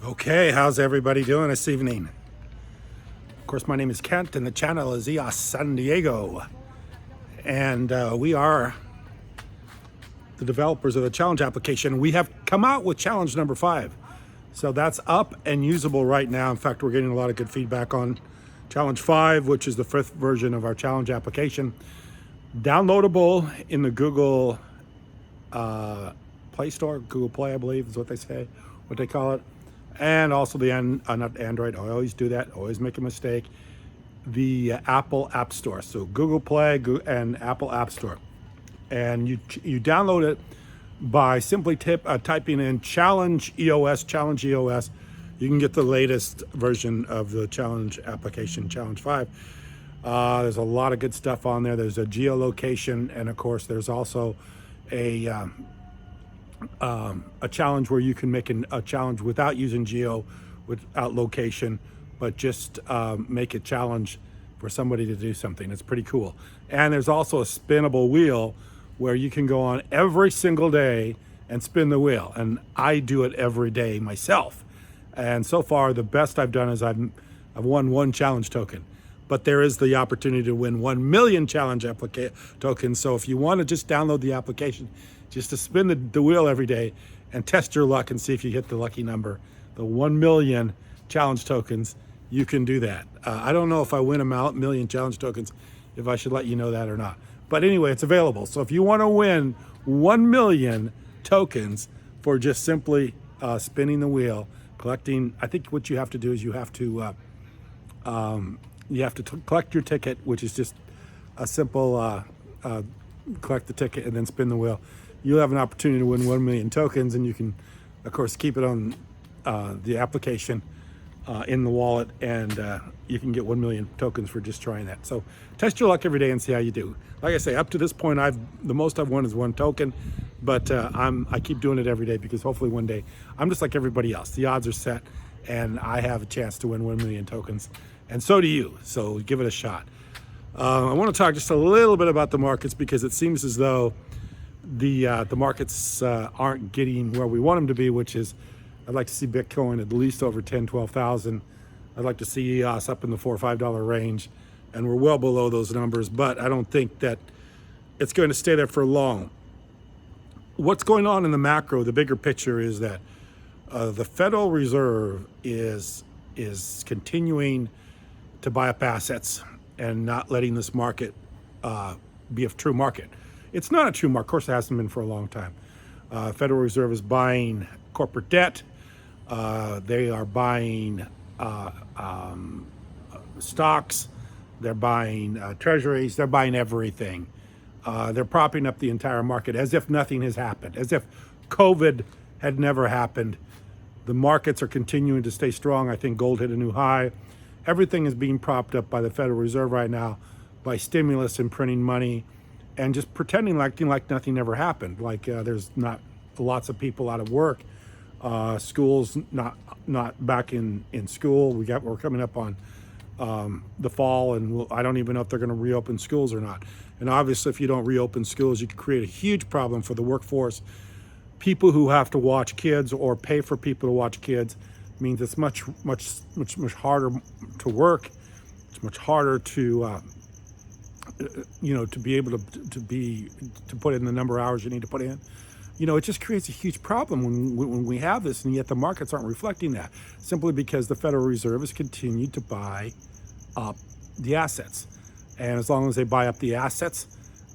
Okay, how's everybody doing this evening? Of course, my name is Kent, and the channel is EOS San Diego. And we are the developers of the challenge application. We have come out with challenge number 5. So that's up and usable right now. In fact, we're getting a lot of good feedback on challenge 5, which is the 5th version of our challenge application. Downloadable in the Google Play Store, Google Play, I believe is what they say, what they call it. And also the, not Android, I always do that, always make a mistake, the Apple App Store. So Google Play and Apple App Store. And you download it by simply typing in Challenge EOS. You can get the latest version of the challenge application, Challenge 5. There's a lot of good stuff on there. There's a geolocation, and of course there's also a challenge where you can make a challenge without using geo, without location, but just make a challenge for somebody to do something. It's pretty cool. And there's also a spinnable wheel where you can go on every single day and spin the wheel. And I do it every day myself. And so far, the best I've done is I've won 1 challenge token. But there is the opportunity to win 1 million challenge tokens. So if you want to just download the application, just to spin the wheel every day and test your luck and see if you hit the lucky number, the 1 million challenge tokens, you can do that. I don't know if I win a million challenge tokens, if I should let you know that or not. But anyway, it's available. So if you want to win 1 million tokens for just simply spinning the wheel, collecting, I think what you have to do is you have to collect your ticket, which is just a simple collect the ticket and then spin the wheel. You'll have an opportunity to win 1 million tokens, and you can, of course, keep it on the application in the wallet, and you can get 1 million tokens for just trying that. So test your luck every day and see how you do. Like I say, up to this point, the most I've won is 1 token, but I keep doing it every day because hopefully one day I'm just like everybody else. The odds are set, and I have a chance to win 1 million tokens, and so do you. So give it a shot. I want to talk just a little bit about the markets because it seems as though the markets aren't getting where we want them to be, which is I'd like to see Bitcoin at least over 10, 12,000. I'd like to see EOS up in the $4 or $5 range, and we're well below those numbers, but I don't think that it's going to stay there for long. What's going on in the macro, the bigger picture, is that the Federal Reserve is continuing to buy up assets and not letting this market be a true market. It's not a true market. Of course, it hasn't been for a long time. Federal Reserve is buying corporate debt. They are buying stocks. They're buying treasuries. They're buying everything. They're propping up the entire market as if nothing has happened, as if COVID had never happened. The markets are continuing to stay strong. I think gold hit a new high. Everything is being propped up by the Federal Reserve right now, by stimulus and printing money, and just pretending like nothing ever happened. Like there's not lots of people out of work, schools not back in school. We're coming up on the fall, and I don't even know if they're going to reopen schools or not. And obviously, if you don't reopen schools, you could create a huge problem for the workforce. People who have to watch kids or pay for people to watch kids means it's much harder to work. It's much harder to to be able to put in the number of hours you need to put in. It just creates a huge problem when we have this, and yet the markets aren't reflecting that, simply because the Federal Reserve has continued to buy up the assets. And as long as they buy up the assets,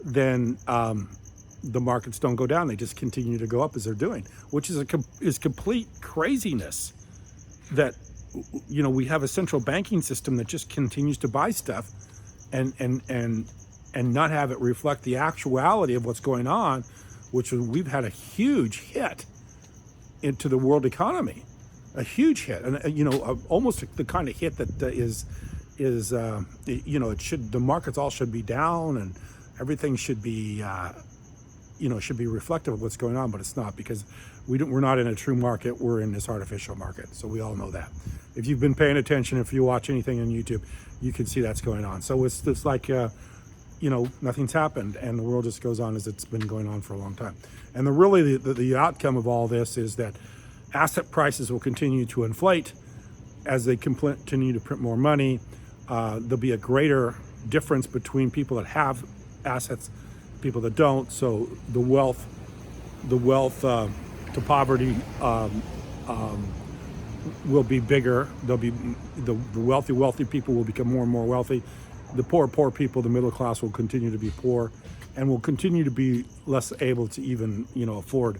then the markets don't go down. They just continue to go up as they're doing, which is complete craziness that, we have a central banking system that just continues to buy stuff and not have it reflect the actuality of what's going on, which is we've had a huge hit into the world economy, a huge hit, and almost the kind of hit that the markets all should be down and everything should be should be reflective of what's going on, but it's not, because we're not in a true market. We're in this artificial market. So we all know that. If you've been paying attention, if you watch anything on YouTube, you can see that's going on. So it's like, nothing's happened, and the world just goes on as it's been going on for a long time. And the outcome of all this is that Asset prices will continue to inflate as they continue to print more money. There'll be a greater difference between people that have assets, people that don't. So the wealth to poverty will be bigger. There'll be the wealthy people will become more and more wealthy. The poor people, the middle class, will continue to be poor, and will continue to be less able to even afford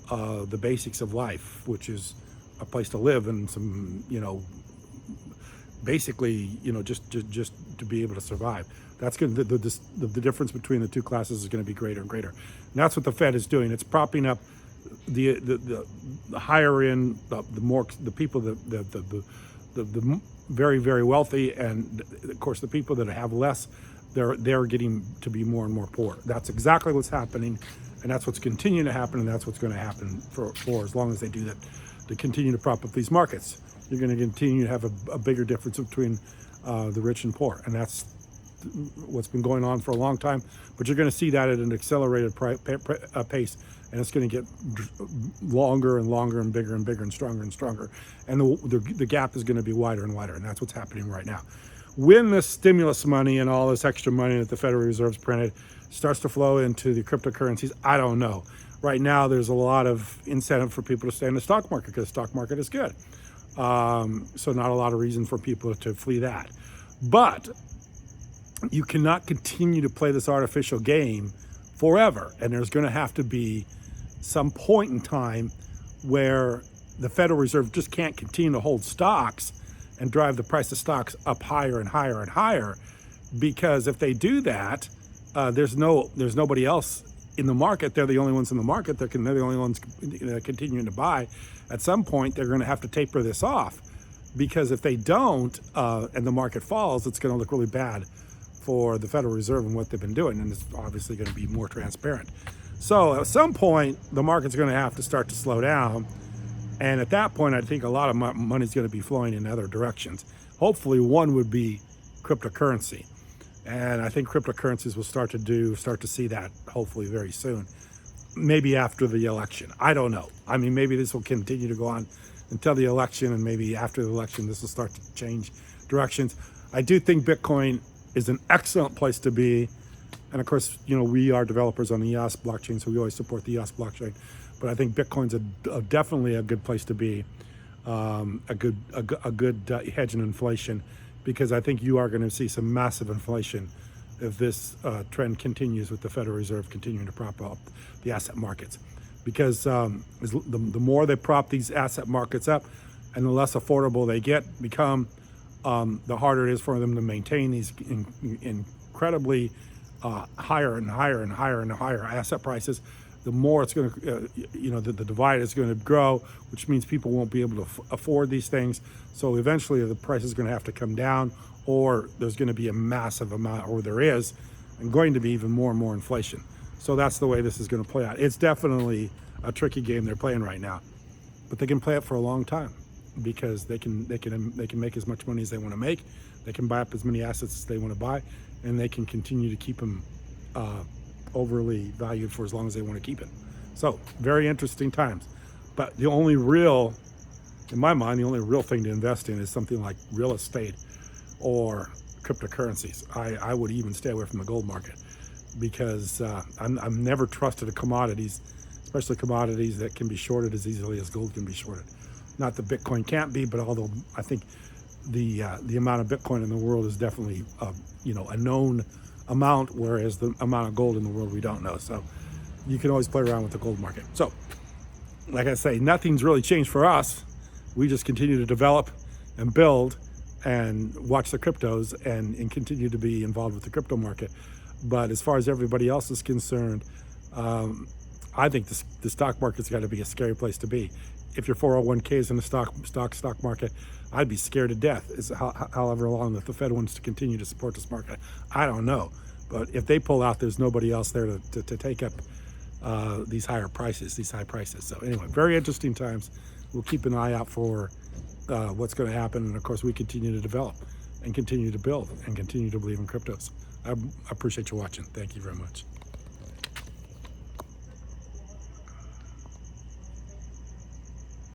the basics of life, which is a place to live and some basically just to be able to survive. That's going to the difference between the two classes is going to be greater and greater. And that's what the Fed is doing. It's propping up the higher end, the people, the very, very wealthy, and of course the people that have less, they're getting to be more and more poor. That's exactly what's happening, and that's what's continuing to happen, and that's what's going to happen for as long as they do that, to continue to prop up these markets. You're going to continue to have a bigger difference between the rich and poor, and that's what's been going on for a long time. But you're going to see that at an accelerated pace, and it's going to get longer and longer and bigger and stronger, and the gap is going to be wider and wider, and that's what's happening right now. When this stimulus money and all this extra money that the Federal Reserve's printed starts to flow into the cryptocurrencies, I don't know. Right now, there's a lot of incentive for people to stay in the stock market because the stock market is good. So not a lot of reason for people to flee that. But you cannot continue to play this artificial game forever. And there's going to have to be some point in time where the Federal Reserve just can't continue to hold stocks and drive the price of stocks up higher and higher and higher. Because if they do that, there's nobody else in the market. They're the only ones in the market. They're the only ones continuing to buy. At some point, they're going to have to taper this off, because if they don't, and the market falls, it's going to look really bad for the Federal Reserve and what they've been doing, and it's obviously going to be more transparent. So at some point, the market's going to have to start to slow down, and at that point, I think a lot of money is going to be flowing in other directions. Hopefully, one would be cryptocurrency. And I think cryptocurrencies will start to see that hopefully very soon, maybe after the election. I don't know. I mean, maybe this will continue to go on until the election, and maybe after the election, this will start to change directions. I do think Bitcoin is an excellent place to be. And of course, we are developers on the EOS blockchain, so we always support the EOS blockchain. But I think Bitcoin's definitely a good place to be, a good hedge in inflation, because I think you are going to see some massive inflation if this trend continues with the Federal Reserve continuing to prop up the asset markets. Because the more they prop these asset markets up and the less affordable they become, the harder it is for them to maintain these incredibly higher and higher and higher and higher asset prices. The more it's going to, the divide is going to grow, which means people won't be able to afford these things. So eventually the price is going to have to come down, or there's going to be a massive amount, or there is, and going to be even more and more inflation. So that's the way this is going to play out. It's definitely a tricky game they're playing right now, but they can play it for a long time, because they can make as much money as they want to make. They can buy up as many assets as they want to buy, and they can continue to keep them overly valued for as long as they want to keep it. So very interesting times. But in my mind, the only real thing to invest in is something like real estate or cryptocurrencies. I would even stay away from the gold market, because I'm never trusted commodities, especially commodities that can be shorted as easily as gold can be shorted. Not that Bitcoin can't be, but although I think the amount of Bitcoin in the world is definitely a known amount, whereas the amount of gold in the world we don't know. So you can always play around with the gold market. So like I say, nothing's really changed for us. We just continue to develop and build and watch the cryptos and continue to be involved with the crypto market. But as far as everybody else is concerned, I think the stock market's got to be a scary place to be. If your 401k is in the stock market, I'd be scared to death. Is however long that the Fed wants to continue to support this market. I don't know, but if they pull out, there's nobody else there to take up these high prices. So anyway, very interesting times. We'll keep an eye out for what's going to happen, and of course, we continue to develop and continue to build and continue to believe in cryptos. I appreciate you watching. Thank you very much.